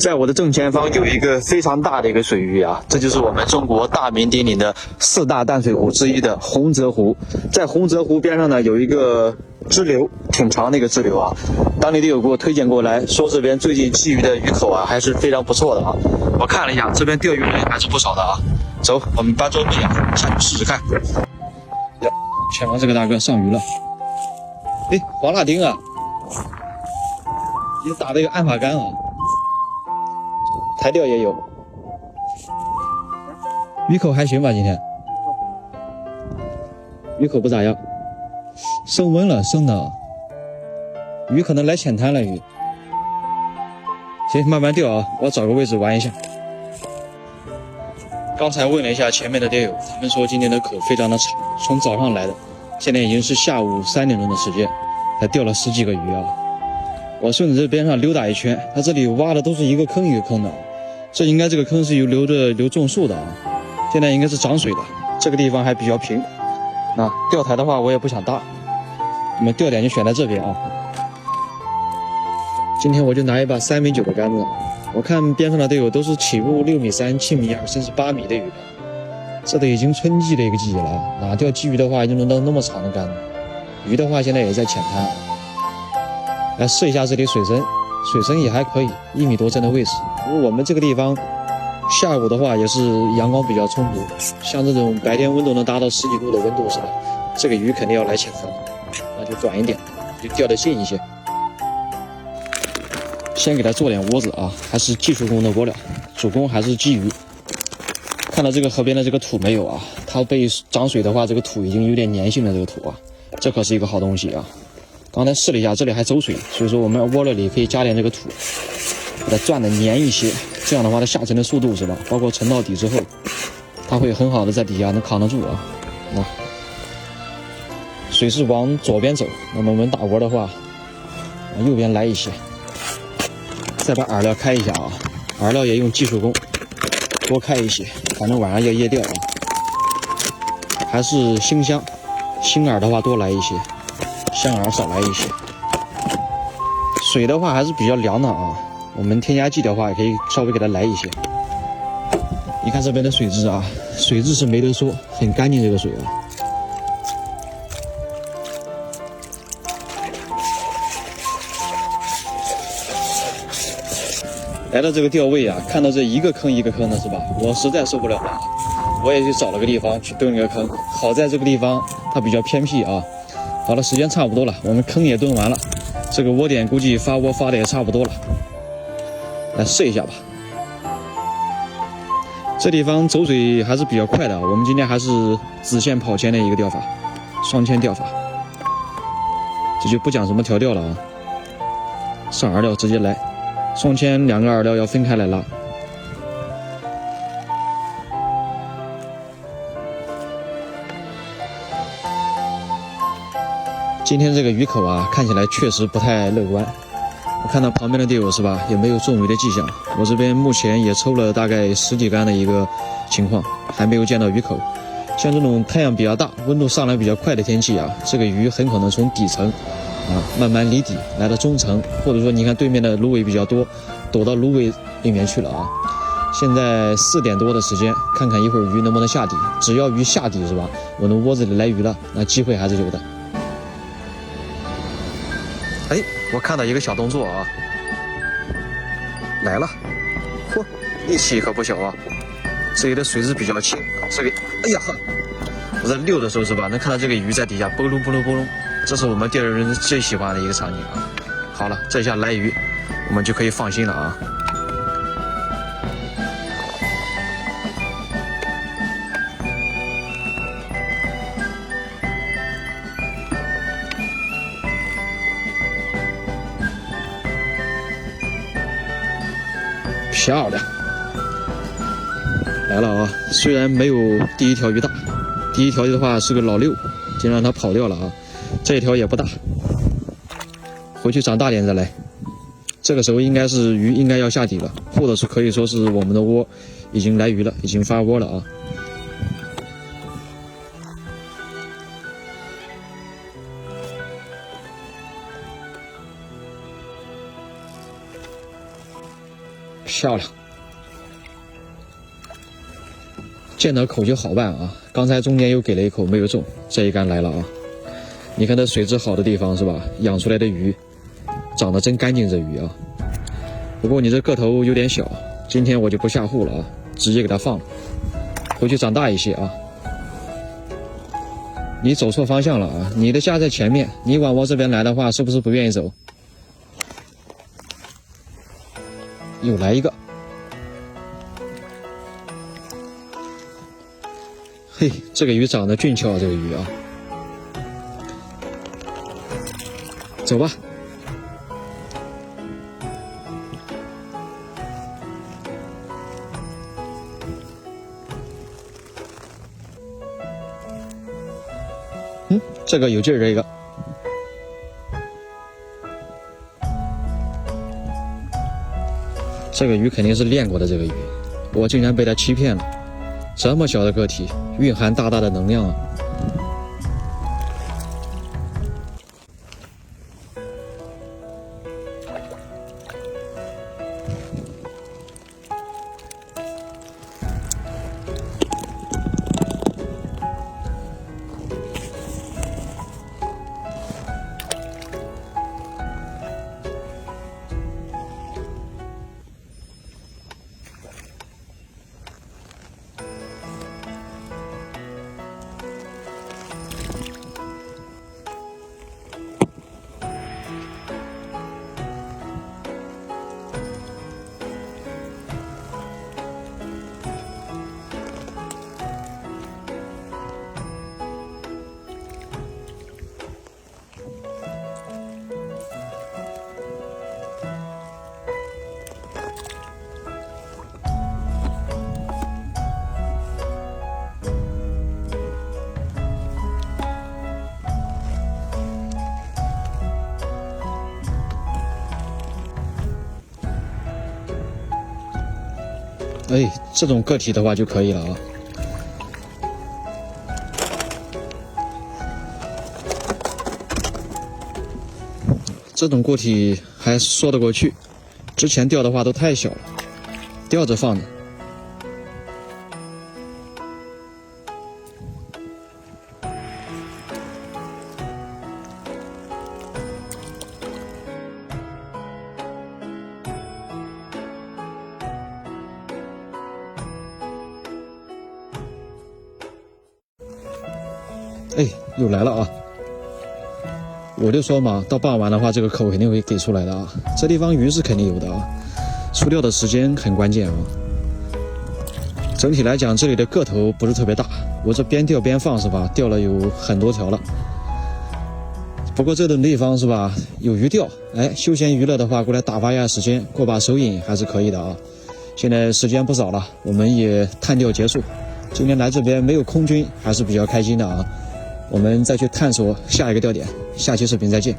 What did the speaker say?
在我的正前方有一个非常大的一个水域啊，这就是我们中国大名鼎鼎的4大淡水湖之一的洪泽湖。在洪泽湖边上呢，有一个支流，挺长的一个支流啊。当地的友给我推荐过来，说这边最近鲫鱼的鱼口啊还是非常不错的啊。我看了一下，这边钓鱼人还是不少的啊。走，我们搬装备啊，下去试试看。呀，前方这个大哥上鱼了。哎，黄辣丁啊，你打的有案法杆啊。台钓也有，鱼口还行吧？今天鱼口不咋样，升温了，升的鱼可能来浅滩了。鱼行，慢慢钓啊，我找个位置玩一下。刚才问了一下前面的钓友，他们说今天的口非常的长，从早上来的，现在已经是下午3点钟的时间，才钓了10几个鱼啊。我顺着这边上溜达一圈，它这里挖的都是一个坑一个坑的。这应该这个坑是有留种树的啊，现在应该是涨水的，这个地方还比较平。那钓台的话我也不想搭，我们钓点就选在这边啊。今天我就拿一把3.9米的杆子，我看边上的队友都是起步6.3米、7.2米甚至8米的鱼了，这都已经春季的一个季节了，哪钓鲫鱼的话就能到那么长的杆子？鱼的话现在也在浅滩，来试一下这里水深。水深也还可以，1米多深的位置。不过我们这个地方下午的话也是阳光比较充足，像这种白天温度能达到10几度的温度是吧？这个鱼肯定要来浅滩，那就短一点，就钓得近一些。先给它做点窝子啊，还是技术工的窝料，主攻还是鲫鱼。看到这个河边的这个土没有啊？它被涨水的话，这个土已经有点粘性了，这个土啊，这可是一个好东西啊。刚才试了一下，这里还走水，所以说我们窝料里可以加点这个土，给它转的粘一些，这样的话它下沉的速度是吧？包括沉到底之后，它会很好的在底下能扛得住啊。水是往左边走，那么我们打窝的话，往右边来一些，再把饵料开一下啊，饵料也用技术工，多开一些，反正晚上要夜钓啊。还是星香，星饵的话多来一些。香饵少来一些，水的话还是比较凉的啊。我们添加剂的话也可以稍微给它来一些。你看这边的水质啊，水质是没得说，很干净这个水啊。来到这个钓位啊，看到这一个坑一个坑的是吧？我实在受不了了，我也去找了个地方去蹲了个坑。好在这个地方它比较偏僻啊。好了，时间差不多了，我们坑也蹲完了，这个窝点估计发窝发的也差不多了，来试一下吧。这地方走水还是比较快的，我们今天还是直线跑前的一个钓法，双牵钓法，这就不讲什么调钓了啊，上饵料直接来，双牵2个饵料要分开来拉。今天这个鱼口啊，看起来确实不太乐观。我看到旁边的队友是吧，也没有中鱼的迹象。我这边目前也抽了大概10几竿的一个情况，还没有见到鱼口。像这种太阳比较大、温度上来比较快的天气啊，这个鱼很可能从底层啊慢慢离底来到中层，或者说你看对面的芦苇比较多，躲到芦苇里面去了啊。现在4点多的时间，看看一会儿鱼能不能下底。只要鱼下底是吧，我的窝子里来鱼了，那机会还是有的。哎，我看到一个小动作啊，来了，嚯，力气可不小啊！这里的水质比较清，这里，哎呀呵，我在溜的时候是吧，能看到这个鱼在底下波隆波隆波隆，这是我们钓鱼人最喜欢的一个场景啊。好了，这下来鱼，我们就可以放心了啊。漂亮，来了啊！虽然没有第一条鱼大，第一条的话是个老6，就让它跑掉了啊。这一条也不大，回去长大点再来。这个时候应该是鱼应该要下底了，或者是可以说是我们的窝已经来鱼了，已经发窝了啊。漂亮。见到口就好办啊！刚才中间又给了一口没有中，这一杆来了啊！你看这水质好的地方是吧？养出来的鱼长得真干净，这鱼啊。不过你这个头有点小，今天我就不下户了啊，直接给它放了，回去长大一些啊。你走错方向了啊！你的家在前面，你往我这边来的话，是不是不愿意走？又来一个。嘿，这个鱼长得俊俏，这个鱼啊，走吧。这个有劲儿，这个。这个鱼肯定是练过的，这个鱼，我竟然被它欺骗了。这么小的个体，蕴含大大的能量啊！哎，这种个体的话就可以了啊。这种个体还说得过去，之前钓的话都太小了，吊着放着。哎，又来了啊！我就说嘛，到傍晚的话，这个口肯定会给出来的啊。这地方鱼是肯定有的啊，出钓的时间很关键啊。整体来讲，这里的个头不是特别大，我这边钓边放是吧？钓了有很多条了。不过这种地方是吧，有鱼钓，哎，休闲娱乐的话，过来打发一下时间，过把手瘾还是可以的啊。现在时间不早了，我们也探钓结束。今天来这边没有空军，还是比较开心的啊。我们再去探索下一个钓点，下期视频再见。